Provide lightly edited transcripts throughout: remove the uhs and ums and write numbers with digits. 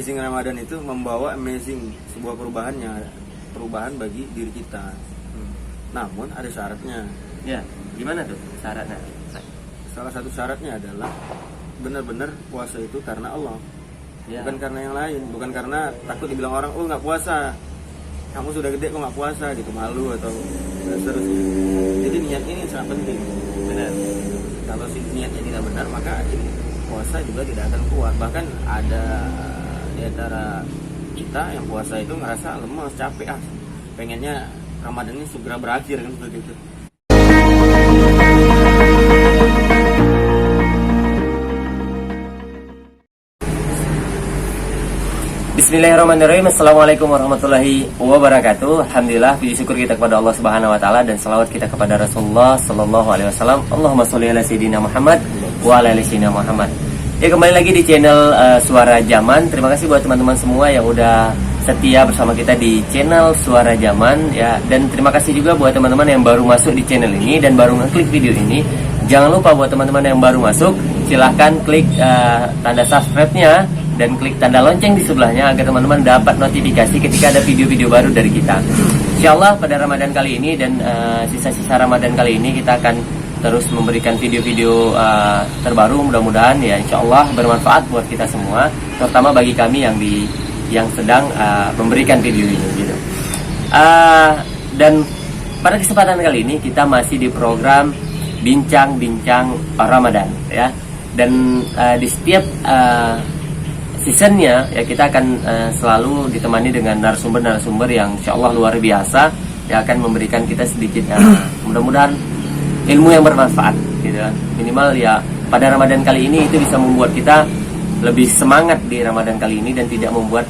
amazing Ramadan itu membawa amazing sebuah perubahan bagi diri kita. Namun ada syaratnya. Ya, gimana tuh syaratnya? Salah satu syaratnya adalah benar-benar puasa itu karena Allah, bukan karena yang lain, bukan karena takut dibilang orang, oh nggak puasa, kamu sudah gede kok nggak puasa gitu, malu atau seterusnya. Jadi niat ini sangat penting. Benar. Kalau niatnya tidak benar, maka ini puasa juga tidak akan kuat. Bahkan ada di antara kita yang puasa itu ngerasa lemas, capek, pengennya Ramadan ini segera berakhir kan, seperti itu. Bismillahirrahmanirrahim. Assalamualaikum warahmatullahi wabarakatuh. Alhamdulillah, puji syukur kita kepada Allah Subhanahu wa taala dan selawat kita kepada Rasulullah sallallahu alaihi wasallam. Allahumma sholli ala sayidina Muhammad wa ala ali sayidina Muhammad. Ya, kembali lagi di channel Suara Zaman. Terima kasih buat teman-teman semua yang udah setia bersama kita di channel Suara Zaman ya, dan terima kasih juga buat teman-teman yang baru masuk di channel ini dan baru ngeklik video ini. Jangan lupa buat teman-teman yang baru masuk, silahkan klik tanda subscribe-nya dan klik tanda lonceng di sebelahnya agar teman-teman dapat notifikasi ketika ada video-video baru dari kita. Insyaallah pada Ramadan kali ini dan sisa-sisa Ramadan kali ini kita akan terus memberikan video-video terbaru, mudah-mudahan ya insyaallah bermanfaat buat kita semua, terutama bagi kami yang sedang memberikan video ini gitu. Dan pada kesempatan kali ini kita masih di program Bincang-Bincang Ramadan ya. Dan di setiap seasonnya ya kita akan selalu ditemani dengan narasumber-narasumber yang insyaallah luar biasa yang akan memberikan kita sedikit mudah-mudahan ilmu yang bermanfaat gitu kan. Minimal ya pada Ramadan kali ini itu bisa membuat kita lebih semangat di Ramadan kali ini dan tidak membuat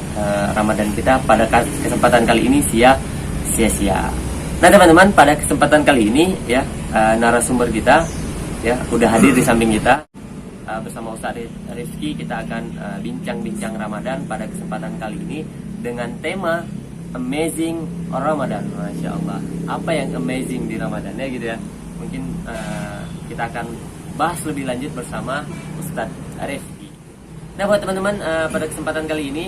Ramadan kita pada kesempatan kali ini sia-sia. Nah teman-teman, pada kesempatan kali ini ya narasumber kita ya udah hadir di samping kita. Bersama Ustaz Rizky kita akan bincang-bincang Ramadan pada kesempatan kali ini dengan tema Amazing Ramadan. Masya Allah, apa yang amazing di Ramadan ya gitu ya. Mungkin kita akan bahas lebih lanjut bersama Ustaz Rizky. Nah buat teman-teman, pada kesempatan kali ini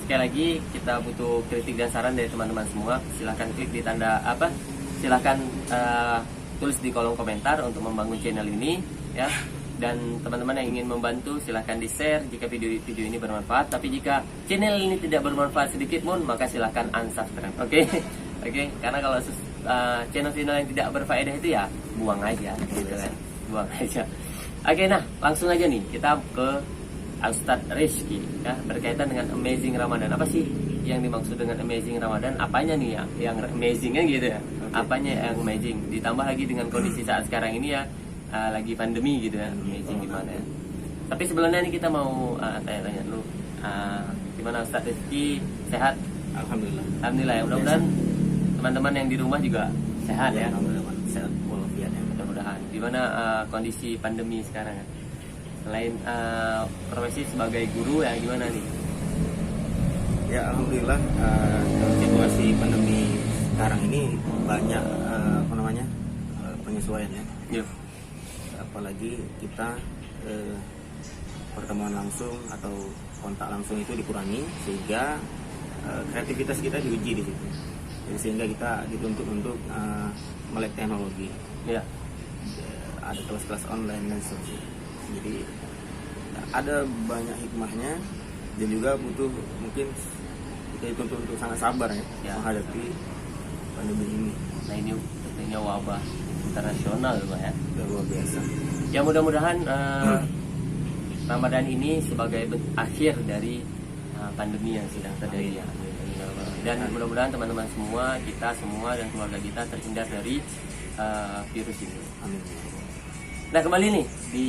sekali lagi kita butuh kritik dan saran dari teman-teman semua. Silahkan klik di tanda silahkan tulis di kolom komentar untuk membangun channel ini ya. Dan teman-teman yang ingin membantu silahkan di-share jika video ini bermanfaat. Tapi jika channel ini tidak bermanfaat sedikit pun, maka silahkan unsubscribe. Oke? Karena kalau channel-channel yang tidak berfaedah itu ya buang aja gitu kan. Buang aja. Nah langsung aja nih kita ke Ustaz Rizky ya, berkaitan dengan Amazing Ramadan. Apa sih yang dimaksud dengan Amazing Ramadan? Apanya nih yang amazing kan gitu ya? Apanya yang amazing? Ditambah lagi dengan kondisi saat sekarang ini ya, lagi pandemi gitu ya, amazing gimana ya. Tapi sebelumnya nih kita mau tanya-tanya dulu, gimana Ustaz Rizky, sehat? Alhamdulillah ya, mudah-mudahan teman-teman yang di rumah juga sehat ya. Alhamdulillah sehat walafiat ya. Mudah-mudahan. Gimana kondisi pandemi sekarang ya? Selain profesi sebagai guru ya gimana nih? Ya alhamdulillah, situasi pandemi sekarang ini banyak penyesuaian ya. Yep. Apalagi kita pertemuan langsung atau kontak langsung itu dikurangi sehingga kreativitas kita diuji di situ. Jadi sehingga kita dituntut untuk melek teknologi. Ya. Ada kelas-kelas online dan sebagainya. Jadi ada banyak hikmahnya dan juga butuh mungkin kita dituntut untuk sangat sabar ya menghadapi pandemi ini. Nah ini tentunya wabah internasional Pak ya. Luar biasa. Ya mudah-mudahan Ramadan ini sebagai akhir dari pandemi yang sedang terjadi ya. Dan mudah-mudahan teman-teman semua, kita semua dan keluarga kita terhindar dari virus ini. Amin. Nah kembali nih di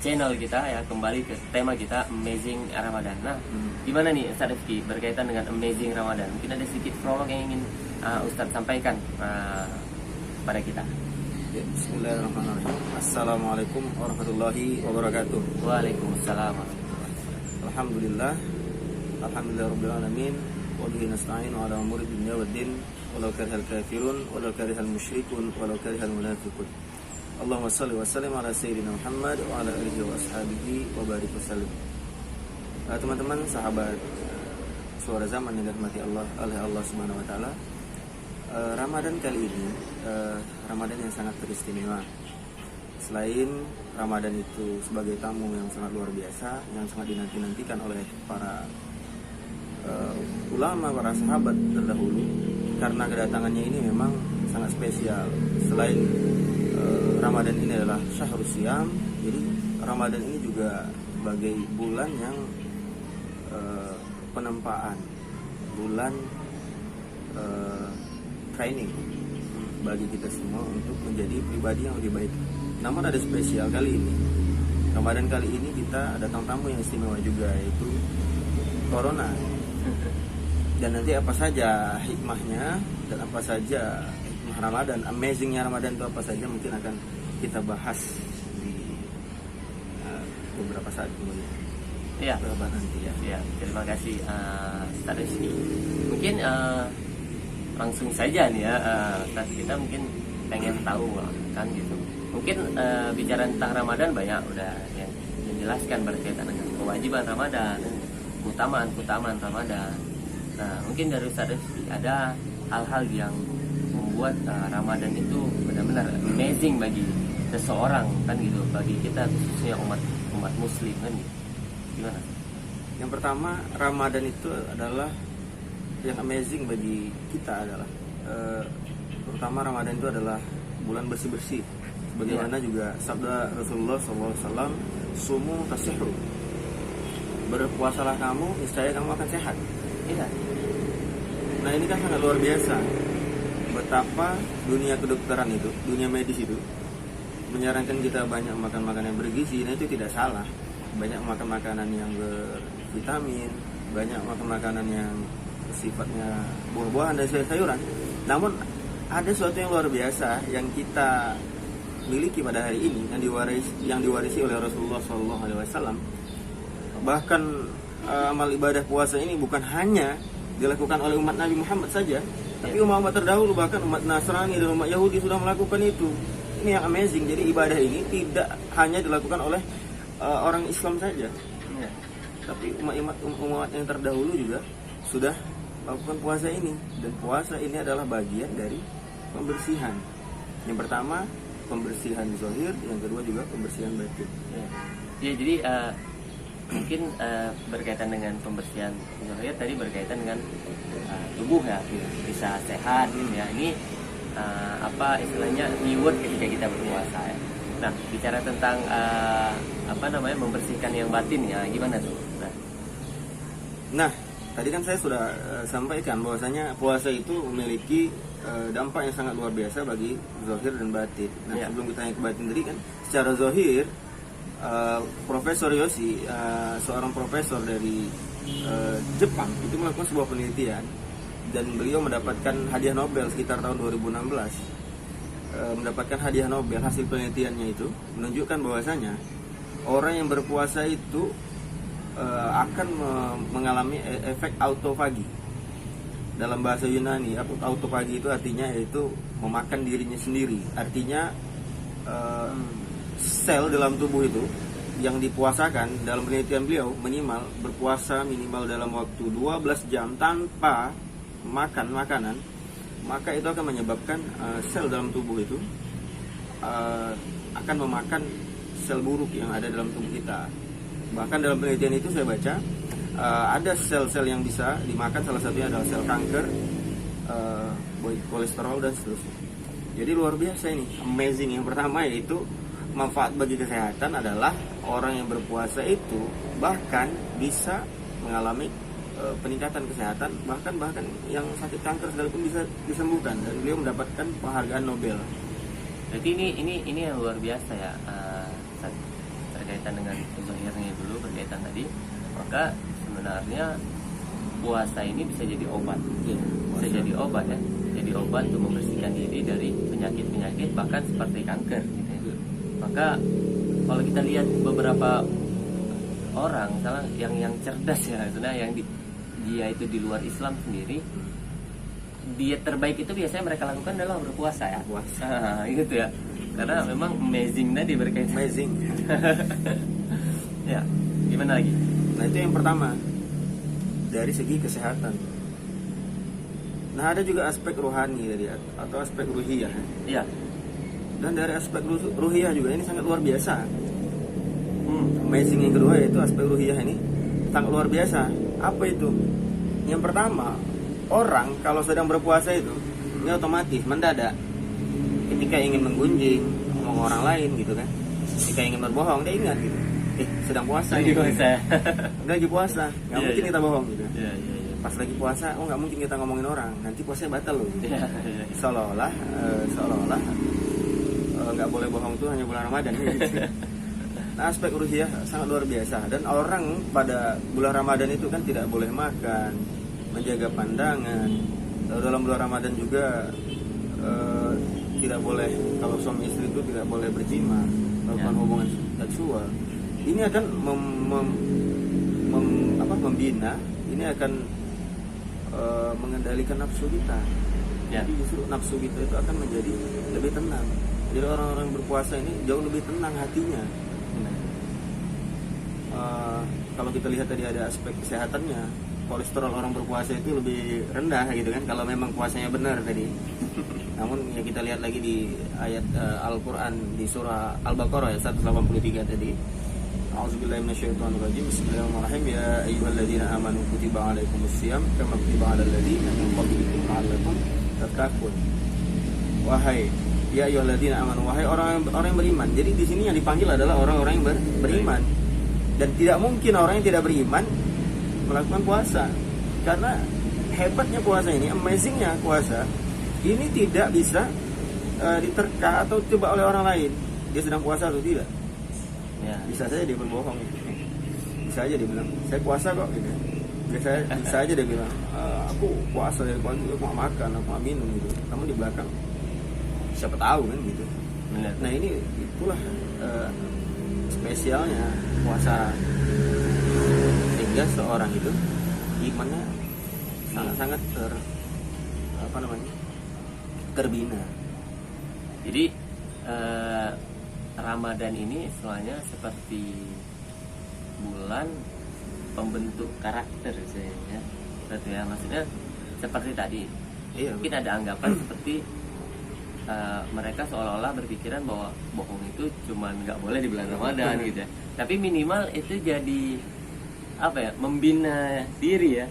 channel kita ya, kembali ke tema kita Amazing Ramadan. Nah gimana nih Ustaz Rizky berkaitan dengan Amazing Ramadan? Mungkin ada sedikit prolog yang ingin Ustaz sampaikan pada kita. Ya, bismillahirrahmanirrahim. Assalamualaikum warahmatullahi wabarakatuh. Waalaikumsalam. Alhamdulillah rabbil alamin wa bihi nasta'in ala umuri dunya waddin walau karihal kafirun walau karihal musyrikun walau karihal munafiqun. Allahumma shalli wa sallim ala sayyidina Muhammad wa ala alihi wa ashabihi wa barik wasallim. Teman-teman sahabat Suara Zaman yang dirahmati Allah oleh Allah Subhanahu wa taala, Ramadan kali ini Ramadan yang sangat teristimewa. Selain Ramadan itu sebagai tamu yang sangat luar biasa, yang sangat dinanti-nantikan oleh para ulama, para sahabat terdahulu, karena kedatangannya ini memang sangat spesial. Selain Ramadan ini adalah Syahrul Siyam, jadi Ramadan ini juga sebagai bulan yang penempaan, bulan training bagi kita semua untuk menjadi pribadi yang lebih baik. Namun ada spesial kali ini, Ramadan kali ini kita datang tamu yang istimewa juga, yaitu Corona. Dan nanti apa saja hikmahnya dan apa saja hikmah Ramadan, amazingnya Ramadan itu apa saja, mungkin akan kita bahas di beberapa saat kemudian. Iya. Beberapa nanti ya. Ya, terima kasih Ustaz Rizky. Mungkin langsung saja nih ya, Ustaz, kita mungkin pengen tahu kan gitu. Mungkin bicara tentang Ramadan banyak udah yang menjelaskan berkaitan dengan kewajiban Ramadan, keutamaan Ramadan. Nah, mungkin dari Ustaz Rizky ada hal-hal yang membuat Ramadan itu benar-benar amazing bagi seseorang kan gitu, bagi kita khususnya umat Muslim kan gitu. Gimana? Yang pertama, Ramadan itu adalah yang amazing bagi kita adalah terutama Ramadan itu adalah bulan bersih-bersih. Bagaimana juga sabda Rasulullah SAW, sumu tasihhu, berpuasalah kamu, niscaya kamu akan sehat. Iya. Nah, ini kan sangat luar biasa betapa dunia kedokteran itu, dunia medis itu menyarankan kita banyak makan makanan yang bergizi. Nah, itu tidak salah. Banyak makan makanan yang bervitamin, banyak makan makanan yang sifatnya buah-buahan dan sayur-sayuran. Namun ada sesuatu yang luar biasa yang kita miliki pada hari ini, yang diwarisi oleh Rasulullah SAW. Bahkan amal ibadah puasa ini bukan hanya dilakukan oleh umat Nabi Muhammad saja, tapi umat terdahulu, bahkan umat Nasrani dan umat Yahudi sudah melakukan itu. Ini yang amazing. Jadi ibadah ini tidak hanya dilakukan oleh orang Islam saja, tapi umat yang terdahulu juga sudah melakukan puasa ini. Dan puasa ini adalah bagian dari pembersihan. Yang pertama pembersihan zahir, yang kedua juga pembersihan batin. Ya, jadi mungkin berkaitan dengan pembersihan zahir tadi berkaitan dengan tubuh ya, bisa sehat gitu ya. Ini apa istilahnya reward ketika kita berpuasa ya. Nah, bicara tentang membersihkan yang batin ya, gimana tuh? Nah, tadi kan saya sudah sampaikan bahwasanya puasa itu memiliki dampak yang sangat luar biasa bagi zahir dan batin. Nah, sebelum kita yang ke batin tadi kan, secara zahir Profesor Yoshi, seorang profesor dari Jepang, itu melakukan sebuah penelitian dan beliau mendapatkan hadiah Nobel sekitar tahun 2016. Mendapatkan hadiah Nobel. Hasil penelitiannya itu menunjukkan bahwasanya orang yang berpuasa itu akan mengalami efek autofagi. Dalam bahasa Yunani, autofagi itu artinya yaitu memakan dirinya sendiri. Artinya sel dalam tubuh itu yang dipuasakan, dalam penelitian beliau berpuasa minimal dalam waktu 12 jam tanpa makan makanan, maka itu akan menyebabkan sel dalam tubuh itu akan memakan sel buruk yang ada dalam tubuh kita. Bahkan dalam penelitian itu saya baca ada sel-sel yang bisa dimakan, salah satunya adalah sel kanker, kolesterol dan seterusnya. Jadi luar biasa ini, amazing. Yang pertama yaitu manfaat bagi kesehatan adalah orang yang berpuasa itu bahkan bisa mengalami peningkatan kesehatan, bahkan yang sakit kanker sekalipun bisa disembuhkan, dan beliau mendapatkan penghargaan Nobel. Jadi ini yang luar biasa ya, terkaitan dengan zahirnya dulu berkaitan tadi. Maka sebenarnya puasa ini bisa jadi obat, bisa jadi obat ya, jadi obat untuk membersihkan diri dari penyakit bahkan seperti kanker gitu ya. Maka kalau kita lihat beberapa orang misalnya yang cerdas ya, sebenarnya yang dia itu di luar Islam sendiri, diet terbaik itu biasanya mereka lakukan adalah berpuasa ya. Puasa. Gitu ya. Karena memang amazing tadi berkaitan. Amazing. Ya, gimana lagi? Nah, Nah itu yang pertama dari segi kesehatan. Nah ada juga aspek rohani tadi atau aspek ruhiyah. Iya. Dan dari aspek ruhiyah juga ini sangat luar biasa. Amazing yang kedua yaitu aspek ruhiyah ini sangat luar biasa. Apa itu? Yang pertama, orang kalau sedang berpuasa itu ini otomatis mendadak ketika ingin menggunjing ngomong orang lain gitu kan, ketika ingin berbohong dia ingat gitu, sedang puasa Lagi puasa. lagi puasa, nggak Iya, mungkin iya. kita bohong gitu. Iya. Pas lagi puasa, nggak mungkin kita ngomongin orang, nanti puasanya batal loh gitu. Iya. Seolah-olah nggak boleh bohong tuh hanya bulan Ramadan gitu. Nah aspek ruhiyah sangat luar biasa. Dan orang pada bulan Ramadan itu kan tidak boleh makan, menjaga pandangan. Lalu dalam bulan Ramadan juga tidak boleh, kalau suami istri itu tidak boleh berjima, melakukan hubungan seksual. Ini akan membina, ini akan mengendalikan nafsu kita. Jadi justru nafsu kita itu akan menjadi lebih tenang. Jadi orang-orang berpuasa ini jauh lebih tenang hatinya. Kalau kita lihat tadi ada aspek kesehatannya, kolesterol orang berpuasa itu lebih rendah gitu kan, kalau memang puasanya benar tadi. Namun ya kita lihat lagi di ayat Al-Quran di surah Al-Baqarah ayat 183 tadi. A'udzubillahi minasyaitonirrajim. Bismillahirrahmanirrahim. Ya ayyuhalladzina amanu kutiba alaikumusiyam kama kutiba alal ladzina min qablikum la'allakum tattaqun. Wahai ya ayyuhalladzina amanu, wahai orang yang beriman. Jadi di sini yang dipanggil adalah orang-orang yang beriman. Dan tidak mungkin orang yang tidak beriman melakukan puasa. Karena hebatnya puasa ini, amazingnya puasa ini tidak bisa diterka atau coba oleh orang lain. Dia sedang puasa atau tidak. Ya. Bisa saja dia berbohong gitu. Bisa aja dia bilang, saya puasa kok gitu. Bisa aja dia bilang, aku puasa dari pagi, aku mau makan, aku mau minum gitu. Namun di belakang siapa tahu kan gitu. Benar. Nah ini itulah spesialnya puasa, sehingga seorang itu imannya sangat-sangat terbina. Jadi Ramadan ini soalnya seperti bulan pembentuk karakter ya. Berarti ya, maksudnya seperti tadi. Iya, mungkin ada anggapan seperti mereka seolah-olah berpikiran bahwa bohong itu cuman nggak boleh di bulan Ramadan gitu ya. Tapi minimal itu jadi apa ya, membina diri ya,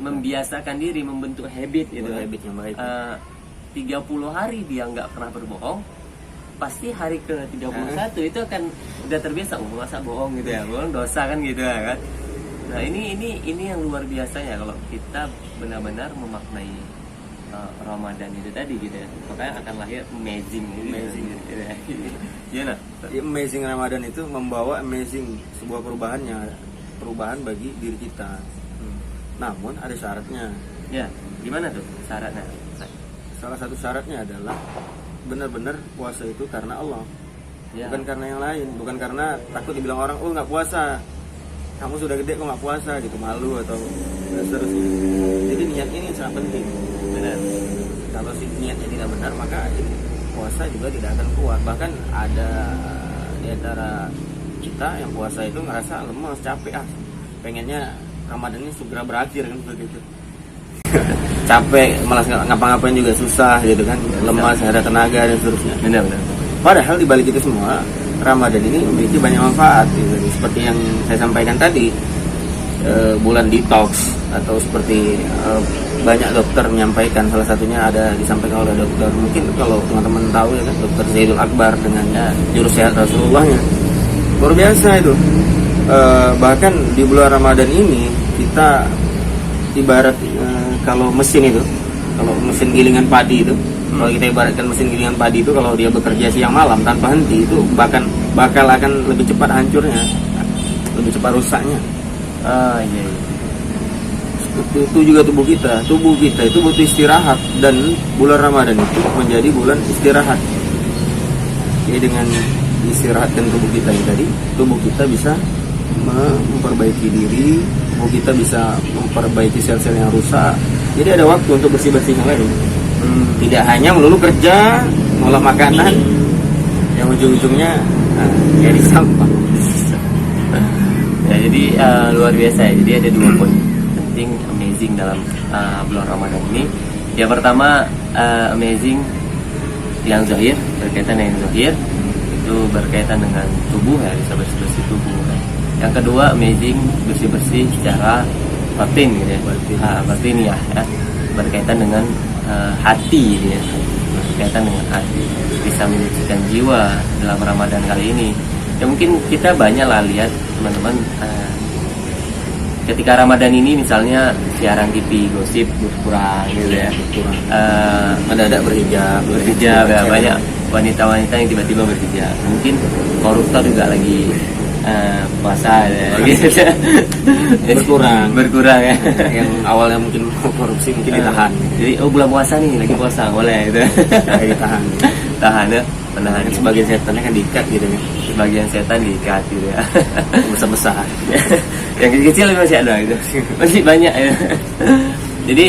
membiasakan diri, membentuk habit gitu. Habit yang baik. 30 hari dia nggak pernah berbohong, pasti hari ke 31 itu akan udah terbiasa, masa bohong gitu ya, bohong dosa kan gitu ya kan. Nah ini yang luar biasa ya kalau kita benar-benar memaknai Ramadan itu tadi gitu ya, makanya akan lahir amazing gitu ya. Gimana? Amazing Ramadan itu membawa amazing sebuah perubahan bagi diri kita. Namun ada syaratnya. Ya, gimana tuh syaratnya? Salah satu syaratnya adalah benar-benar puasa itu karena Allah, bukan karena yang lain, bukan karena takut dibilang orang, oh nggak puasa, kamu sudah gede kok nggak puasa gitu, malu atau seterusnya. Jadi niat ini sangat penting. Benar. Kalau niatnya tidak benar maka puasa juga tidak akan kuat. Bahkan ada di antara kita yang puasa itu ngerasa lemas, capek, pengennya Ramadan ini segera berakhir kan begitu. Capek, malas ngapa-ngapain juga susah gitu kan, lemas, ada tenaga dan seterusnya. Benar. Padahal di balik itu semua Ramadan ini memiliki banyak manfaat gitu. Seperti yang saya sampaikan tadi, bulan detox atau seperti banyak dokter menyampaikan, salah satunya ada disampaikan oleh dokter, mungkin kalau teman-teman tahu ya kan, Dokter Zaidul Akbar dengan jurus sehat Rasulullahnya luar biasa itu. Bahkan di bulan Ramadan ini kita ibarat kalau mesin gilingan padi itu, kalau kita ibaratkan mesin gilingan padi itu, kalau dia bekerja siang malam tanpa henti itu bakal akan lebih cepat hancurnya, lebih cepat rusaknya. Iya. Itu juga tubuh kita itu butuh istirahat, dan bulan Ramadan itu menjadi bulan istirahat. Jadi dengan istirahatkan tubuh kita yang tadi, tubuh kita bisa memperbaiki diri, tubuh kita bisa memperbaiki sel-sel yang rusak. Jadi ada waktu untuk bersih-bersih lagi. Tidak hanya melulu kerja, ngolah makanan, yang ujung-ujungnya jadi sampah. Ya jadi luar biasa ya. Jadi ada 2 poin penting amazing dalam bulan Ramadan ini. Yang pertama amazing yang zahir, berkaitan dengan zahir, itu berkaitan dengan tubuh ya, bisa bersih-bersih tubuh. Yang kedua amazing bersih-bersih secara batin gitu ya, batin ya, berkaitan dengan hati gitu ya, berkaitan dengan hati, bisa menyucikan jiwa dalam Ramadan kali ini. Ya mungkin kita banyak lah lihat teman-teman ketika Ramadan ini misalnya siaran TV gosip berkurang gitu ya, ada berhijab ya, banyak wanita-wanita yang tiba-tiba berhijab. Mungkin koruptor juga lagi puasa ya, gitu. berkurang ya. Yang awalnya mungkin korupsi mungkin ditahan. Jadi bulan puasa nih, lagi puasa boleh gitu. Tahan ya, menahan. Sebagian setannya kan diikat gitu ya. Sebagian setan diikat gitu ya. Besar-besar. Yang kecil-kecil masih ada gitu. Masih banyak ya. Jadi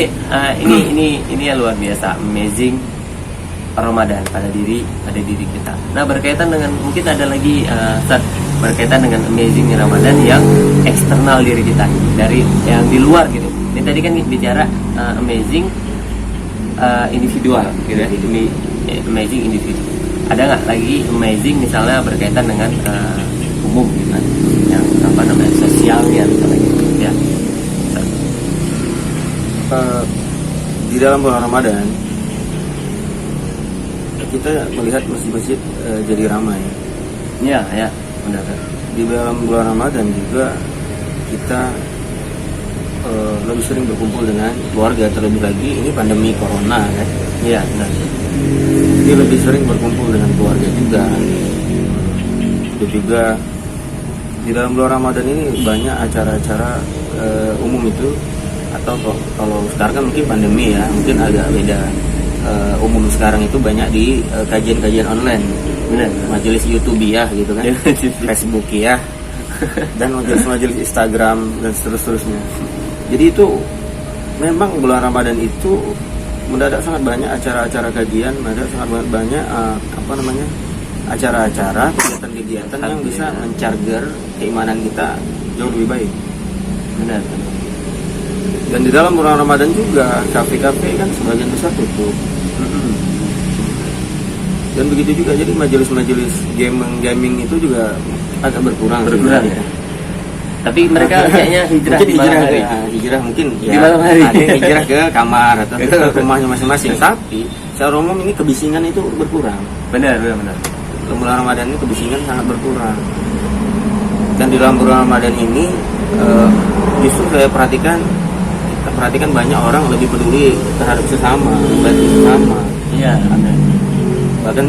ini yang luar biasa, amazing Ramadan pada diri kita. Nah, berkaitan dengan mungkin ada lagi berkaitan dengan amazing Ramadan yang eksternal diri kita, dari yang di luar gitu. Ini tadi kan bicara amazing individual gitu ya. Amazing individu. Ada nggak lagi amazing misalnya berkaitan dengan umum gitu kan? Yang apa namanya sosialnya misalnya gitu ya. Di dalam bulan Ramadan kita melihat masjid-masjid jadi ramai. Ya, benar. Di dalam bulan Ramadan juga kita lebih sering berkumpul dengan keluarga, terlebih lagi ini pandemi corona kan. Iya, benar. Jadi lebih sering berkumpul dengan keluarga juga. Itu juga di dalam bulan Ramadan ini banyak acara-acara umum itu, atau kalau sekarang kan mungkin pandemi ya, mungkin agak beda. Umum sekarang itu banyak di kajian-kajian online, benar, majelis YouTube ya gitu kan, Facebook ya, dan majelis Instagram dan seterusnya. Jadi itu memang bulan Ramadan itu mendadak sangat banyak acara-acara kajian, mendadak sangat banyak acara-acara kegiatan-kegiatan yang bisa mencarger keimanan kita jauh lebih baik. Benar. Dan di dalam bulan Ramadan juga kafe-kafe kan sebagian besar tutup. Dan begitu juga, jadi majelis-majelis gaming itu juga agak berkurang ya. Tapi mereka kayaknya hijrah di malam hari. Hijrah mungkin ya, di malam hari. Ada yang hijrah ke kamar atau ke rumahnya masing-masing. Tapi secara umum ini kebisingan itu berkurang. Benar. Dalam bulan Ramadan ini kebisingan sangat berkurang. Dan di dalam bulan Ramadan ini justru saya perhatikan banyak orang lebih peduli terhadap sesama, membantu sesama. Iya, benar. Bahkan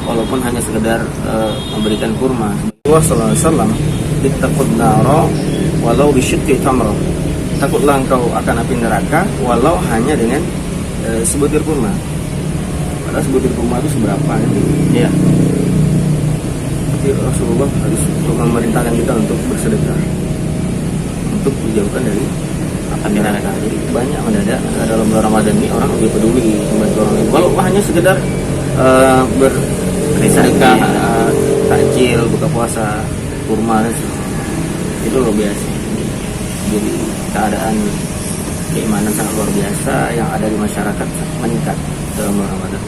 walaupun hanya sekedar memberikan kurma. Rasulullah sallallahu alaihi wasallam, ittaqun nara walau bisyikki tamrah. Takutlah engkau akan api neraka walau hanya dengan sebutir kurma. Padahal sebutir kurma itu seberapa kan? Iya. Tapi Rasulullah harus memerintahkan kita untuk bersedekah, untuk dijauhkan dari api neraka. Jadi banyak mendadak dalam bulan Ramadan ini orang lebih peduli membantu orang lain. Walau hanya sekedar bersedekah, takjil, buka puasa, kurma, itu luar biasa. Jadi keadaan keimanan sangat luar biasa yang ada di masyarakat meningkat dalam bulan Ramadan.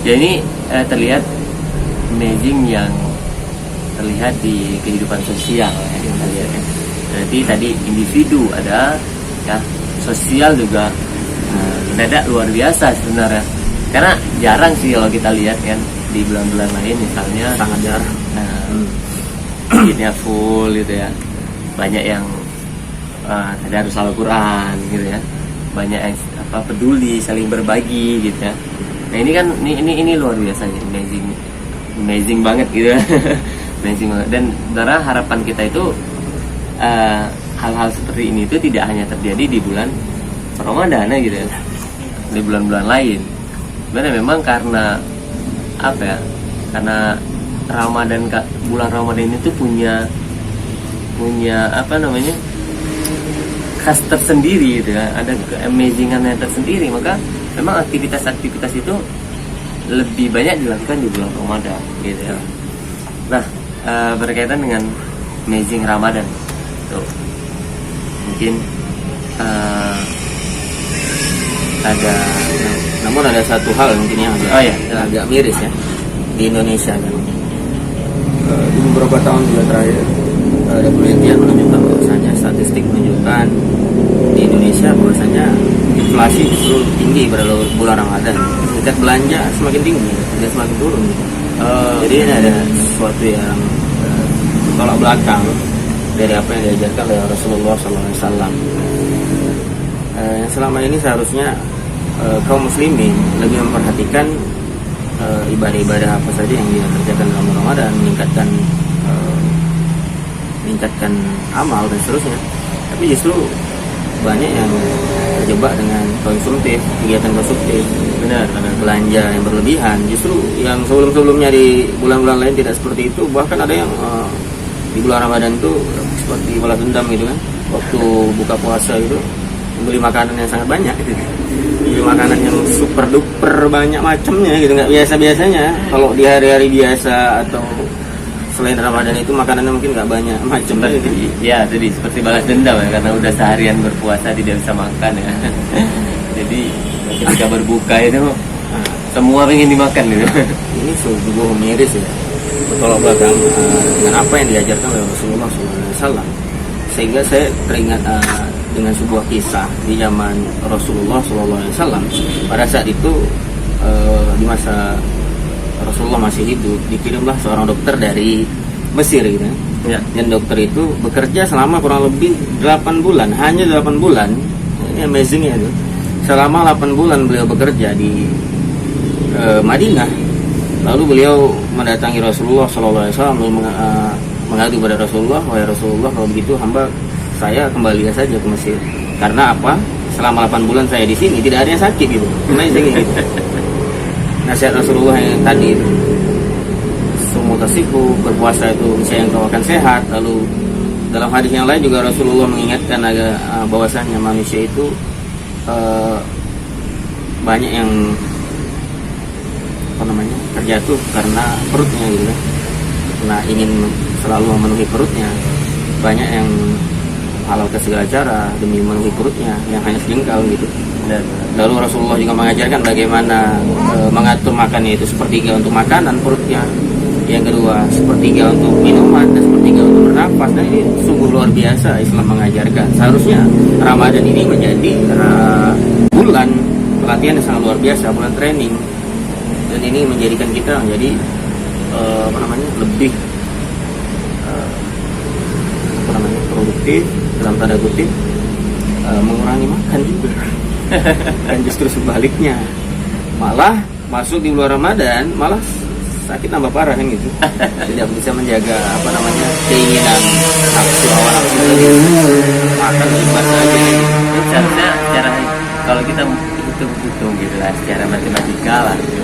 Ya, ini terlihat amazing yang terlihat di kehidupan sosial ya, kita lihat ya. Berarti tadi individu ada ya, sosial juga mendadak luar biasa sebenarnya. Karena jarang sih kalau kita lihat kan di bulan-bulan lain misalnya, sangat jarang. Masjidnya full gitu ya. Banyak yang tadarus Al-Qur'an gitu ya. Banyak yang peduli, saling berbagi gitu ya. Nah, ini kan ini luar biasa ya, amazing banget gitu ya. Amazing banget. Dan sebenarnya harapan kita itu hal-hal seperti ini itu tidak hanya terjadi di bulan Ramadan gitu ya, di bulan-bulan lain. Sebenarnya memang karena apa ya? Karena bulan Ramadan itu punya apa namanya? Khas tersendiri gitu ya. Ada keamazingan yang tersendiri, maka memang aktivitas-aktivitas itu lebih banyak dilakukan di bulan Ramadan gitu ya. Nah, berkaitan dengan Amazing Ramadan, tuh mungkin ada, namun ada satu hal mungkin yang agak miris ya di Indonesia kan. Di beberapa tahun juga terakhir ada penelitian menunjukkan bahwasanya, statistik menunjukkan di Indonesia bahwasanya inflasi justru tinggi pada bulan Ramadan. Tingkat belanja semakin tinggi, tidak semakin turun. Jadi ini ada sesuatu yang tolak belakang dari apa yang diajarkan oleh Rasulullah SAW. Yang selama ini seharusnya kaum muslimin lebih memperhatikan ibadah-ibadah apa saja yang dia kerjakan dalam Ramadan, meningkatkan amal dan seterusnya. Tapi justru banyak yang terjebak dengan kegiatan konsumtif, benar, belanja yang berlebihan. Justru yang sebelum-sebelumnya di bulan-bulan lain tidak seperti itu, bahkan ada yang di bulan Ramadan itu seperti balas dendam gitu kan, waktu buka puasa itu beli makanan yang sangat banyak gitu. Beli makanan yang super duper banyak macamnya gitu, nggak biasa-biasanya. Kalau di hari-hari biasa atau selain Ramadan itu makanannya mungkin nggak banyak macam. Ya, jadi seperti balas dendam ya, karena udah seharian berpuasa tidak bisa makan ya. Jadi ketika berbuka itu semua ingin dimakan gitu. Ini sungguh miris ya, bertolak belakang dengan apa yang diajarkan oleh Rasulullah SAW. Sehingga saya teringat dengan sebuah kisah di zaman Rasulullah SAW. Pada saat itu di masa Rasulullah masih hidup, dikirimlah seorang dokter dari Mesir gitu ya. Dan dokter itu bekerja selama kurang lebih 8 bulan, hanya 8 bulan. Ini amazing ya itu. Selama 8 bulan beliau bekerja di Madinah. Lalu beliau mendatangi Rasulullah SAW, mengadu pada Rasulullah, wahai Rasulullah, kalau begitu hamba saya kembali saja ke Mesir. Karena apa? Selama 8 bulan saya di sini tidak ada yang sakit gitu. Amazing gitu. Nasihat Rasulullah yang tadi itu, sumutasiku, berpuasa itu misalnya yang kau akan sehat. Lalu dalam hadis yang lain juga Rasulullah mengingatkan bahwasanya manusia itu banyak yang terjatuh karena perutnya gitu kan, karena ingin selalu memenuhi perutnya. Banyak yang halal ke segala cara demi memenuhi perutnya yang hanya sejengkal gitu. Lalu Rasulullah juga mengajarkan bagaimana mengatur makannya, itu sepertiga untuk makanan perutnya, yang kedua sepertiga untuk minuman, dan sepertiga untuk bernafas. Dan ini sungguh luar biasa Islam mengajarkan. Seharusnya Ramadan ini menjadi bulan pelatihan yang sangat luar biasa, bulan training. Dan ini menjadikan kita menjadi lebih produktif dalam tanda kutip, mengurangi makan juga. Dan justru sebaliknya, malah masuk di bulan Ramadan malah sakit tambah parah kan gitu. Tidak bisa menjaga keinginan nafsu awal nafsu tadi, makan bebas saja. Seharusnya secara, kalau kita hitung gitu lah, secara matematika lah gitu.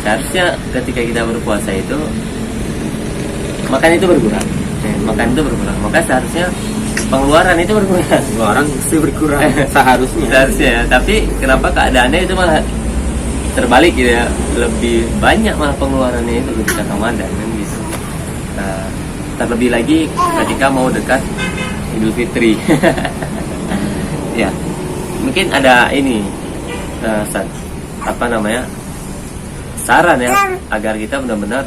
Seharusnya ketika kita berpuasa itu makan itu berkurang, maka seharusnya pengeluaran itu berkurang. Pengeluaran pasti berkurang seharusnya. Ya. Tapi kenapa keadaannya itu malah terbalik gitu ya, lebih banyak malah pengeluarannya itu ketika Ramadan kan gitu. Terlebih lagi ketika mau dekat Idul Fitri. Ya, mungkin ada ini saran ya, agar kita benar-benar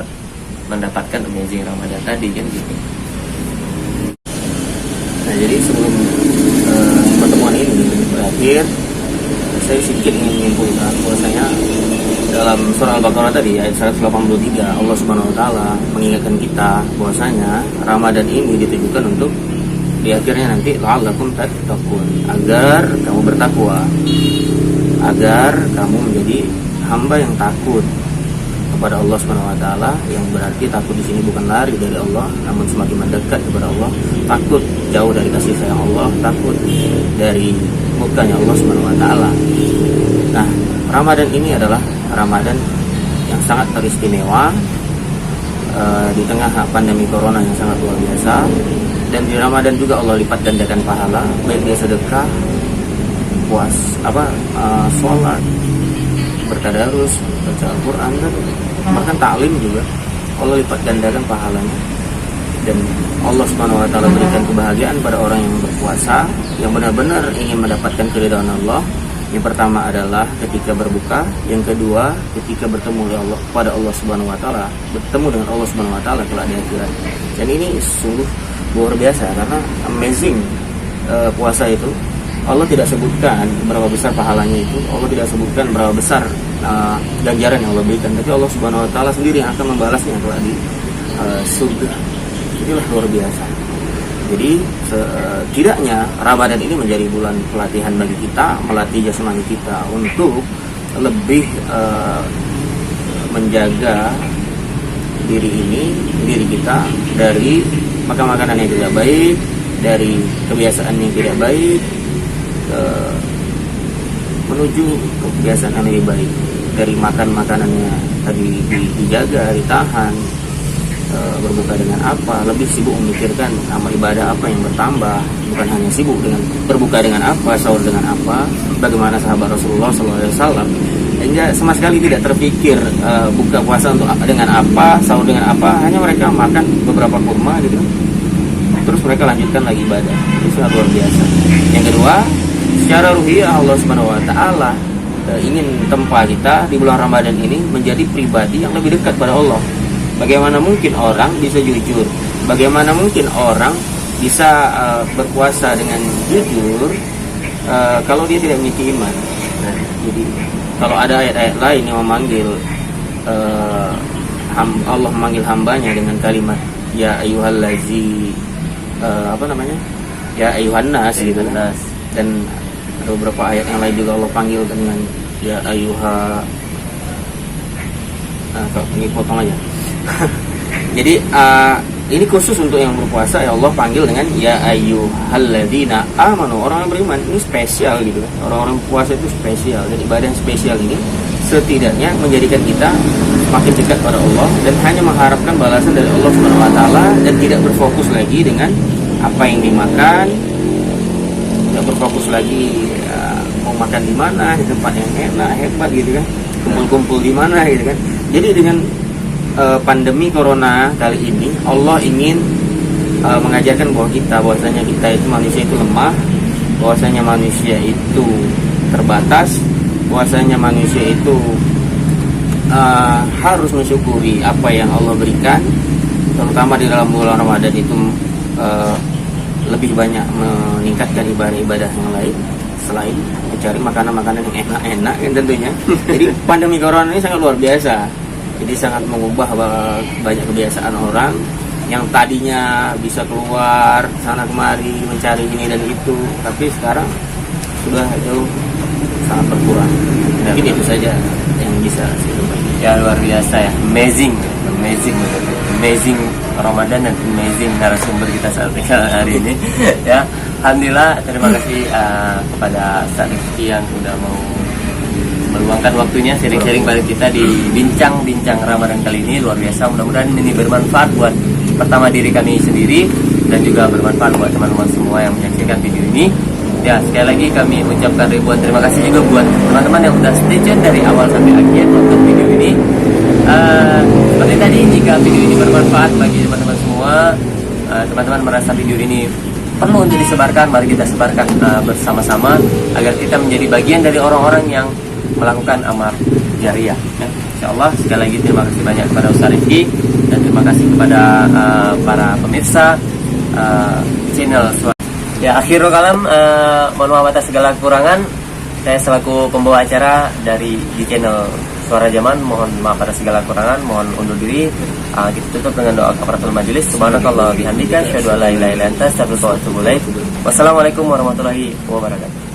mendapatkan amazing Ramadan tadi kan gitu. Nah, jadi sebelum pertemuan ini berakhir, saya sedikit ingin menyimpulkan bahwasanya dalam surah Al-Baqarah tadi ayat 183, Allah Subhanahu wa taala mengingatkan kita bahwasanya Ramadan ini ditujukan untuk di akhirnya nanti la'allakum tattaqun, agar kamu bertakwa, agar kamu menjadi hamba yang takut kepada Allah Subhanahu wa taala, yang berarti takut di sini bukan lari dari Allah, namun semakin mendekat kepada Allah, takut jauh dari kasih sayang Allah, takut dari mukanya Allah Subhanahu wa taala. Nah, Ramadan ini adalah Ramadan yang sangat teristimewa di tengah pandemi corona yang sangat luar biasa. Dan di Ramadan juga Allah lipat gandakan pahala, baik dia sedekah, sholat, bertadarus, baca Al-Quran, dan bahkan taklim juga. Allah lipat gandakan pahalanya, dan Allah Subhanahu wa taala berikan kebahagiaan pada orang yang berpuasa yang benar-benar ingin mendapatkan keridhaan Allah. Yang pertama adalah ketika berbuka, yang kedua ketika bertemu dengan Allah pada Allah Subhanahu wa taala, bertemu dengan Allah Subhanahu wa taala kelak di akhirat. Dan ini sungguh luar biasa karena amazing. Puasa itu Allah tidak sebutkan berapa besar pahalanya itu, Allah tidak sebutkan berapa besar ganjaran yang Allah berikan, tapi Allah Subhanahu wa taala sendiri yang akan membalasnya kelak di surga. Inilah luar biasa. Jadi setidaknya Ramadan ini menjadi bulan pelatihan bagi kita, melatih jasmani kita untuk lebih menjaga diri kita dari makan-makanan yang tidak baik, dari kebiasaan yang tidak baik, menuju kebiasaan yang lebih baik. Dari makan makanannya tadi dijaga, ditahan, berbuka dengan apa, lebih sibuk memikirkan amal ibadah apa yang bertambah, bukan hanya sibuk dengan berbuka dengan apa, sahur dengan apa, bagaimana sahabat Rasulullah SAW, hingga sama sekali tidak terpikir buka puasa untuk dengan apa, sahur dengan apa, hanya mereka makan beberapa kurma gitu, terus mereka lanjutkan lagi ibadah. Itu sangat luar biasa. Yang kedua, secara ruhiyah Allah Subhanahu wa taala ingin tempa kita di bulan Ramadan ini menjadi pribadi yang lebih dekat pada Allah. Bagaimana mungkin orang bisa jujur? Bagaimana mungkin orang bisa berpuasa dengan jujur kalau dia tidak memiliki iman? Nah, jadi kalau ada ayat-ayat lain yang memanggil Allah memanggil hambanya dengan kalimat ya ayyuhallazi ya ayyuhan nas gitu kan. Dan ada beberapa ayat yang lain juga Allah panggil dengan ya ini potong aja. Jadi ini khusus untuk yang berpuasa, ya Allah panggil dengan ya ayyuhalladzina amanu, orang yang beriman. Ini spesial gitu kan. Orang-orang puasa itu spesial, dan ibadah yang spesial ini setidaknya menjadikan kita semakin dekat pada Allah dan hanya mengharapkan balasan dari Allah Subhanahu wa taala, dan tidak berfokus lagi dengan apa yang dimakan, tidak berfokus lagi mau makan di mana, di tempat yang enak hebat gitu kan, kumpul-kumpul di mana gitu kan. Jadi dengan pandemi corona kali ini Allah ingin mengajarkan bahwasanya kita itu manusia itu lemah, bahwasanya manusia itu terbatas, bahwasanya manusia itu harus mensyukuri apa yang Allah berikan, terutama di dalam bulan Ramadan itu lebih banyak meningkatkan ibadah-ibadah yang lain selain mencari makanan-makanan yang enak-enak kan tentunya. Jadi pandemi corona ini sangat luar biasa. Jadi sangat mengubah banyak kebiasaan orang yang tadinya bisa keluar sana kemari mencari ini dan itu, tapi sekarang sudah jauh sangat berkurang. Mungkin itu saja yang bisa saya sampaikan. Ya luar biasa ya, amazing Ramadan dan amazing narasumber kita saat hari ini. Ya, alhamdulillah, terima kasih kepada Ustaz Rifki yang sudah mau meluangkan waktunya sharing-sharing balik kita di bincang-bincang Ramadan kali ini. Luar biasa, mudah-mudahan ini bermanfaat buat pertama diri kami sendiri dan juga bermanfaat buat teman-teman semua yang menyaksikan video ini. Ya, sekali lagi kami ucapkan ribuan terima kasih juga buat teman-teman yang sudah stay tune dari awal sampai akhir untuk video ini. Seperti tadi, jika video ini bermanfaat bagi teman-teman semua, teman-teman merasa video ini perlu untuk disebarkan, mari kita sebarkan bersama-sama agar kita menjadi bagian dari orang-orang yang melakukan amal jariah. Ya, insyaallah. Sekali lagi terima kasih banyak kepada Ustaz Rifki dan terima kasih kepada para pemirsa channel Suara. Ya, akhirul kalam, mohon maaf atas segala kekurangan. Saya selaku pembawa acara di channel Suara Zaman, mohon maaf atas segala kekurangan, mohon undur diri. Kita tutup dengan doa kafaratul majelis. Subhanakallah bihamdika, asyhadu an la ilaha illa anta, astaghfiruka wa atubu ilaik. Wassalamualaikum warahmatullahi wabarakatuh.